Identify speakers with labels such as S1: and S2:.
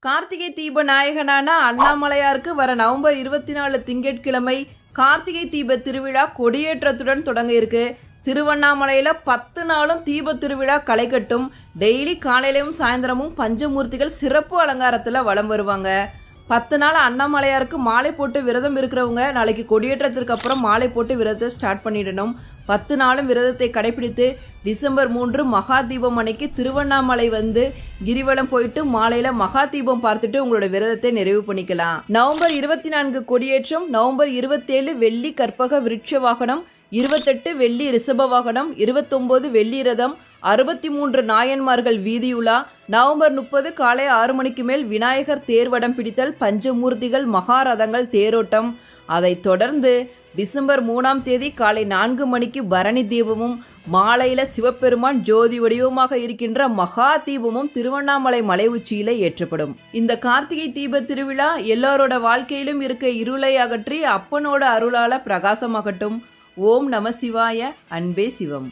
S1: கார்த்திகை தீப நாயகனான அண்ணாமலையாருக்கு வர நவம்பர் 24 திங்கட்கிழமை கார்த்திகை தீப திருவிழா கொடியேற்றத்துடன் தொடங்க இருக்கு. திருவண்ணாமலையில் 10 நாளும் தீப திருவிழா களை கட்டும். டெய்லி காலையிலையும் சாயந்தரமும் பஞ்சமூர்த்திகள் சிறப்பு அலங்காரத்தில் வலம் வருவாங்க. 10 நாள் அண்ணாமலையாருக்கு மாலை போட்டு விரதம் இருக்கிறவங்க நாளைக்கு கொடியேற்றத்திற்கு அப்புறம் மாலை போட்டு விரதத்தை ஸ்டார்ட் பண்ணிடணும். 10 நாளும் விரதத்தை கடைபிடித்து டிசம்பர் 3 மகா தீபம் அன்னைக்கு திருவண்ணாமலை வந்து கிரிவலம் போயிட்டு மாலையில் மகா தீபம் பார்த்துட்டு உங்களோட விரதத்தை நிறைவு பண்ணிக்கலாம். நவம்பர் 24 கொடியேற்றம், நவம்பர் 27 வெள்ளி கற்பக விருட்ச வாகனம், 28 வெள்ளி ரிஷப வாகனம், 29 வெள்ளி ரதம், 63 நாயன்மார்கள் வீதியுலா, நவம்பர் 30 காலை 6 மணிக்கு மேல் விநாயகர் தேர்வடம் பிடித்தல், பஞ்சமூர்த்திகள் மகாரதங்கள் தேரோட்டம். அதைத் தொடர்ந்து டிசம்பர் 3ஆம் தேதி காலை 4 மணிக்கு பரணி தீபமும் மாலையில் சிவபெருமான் ஜோதி வடிவமாக இருக்கின்ற மகா தீபமும் திருவண்ணாமலை மலை உச்சியில ஏற்றப்படும். இந்த கார்த்திகை தீப திருவிழா எல்லாரோட வாழ்க்கையிலும் இருக்க இருளை அகற்றி அப்பனோட அருளால பிரகாசமாகட்டும். ஓம் நம சிவாய. அன்பே சிவம்.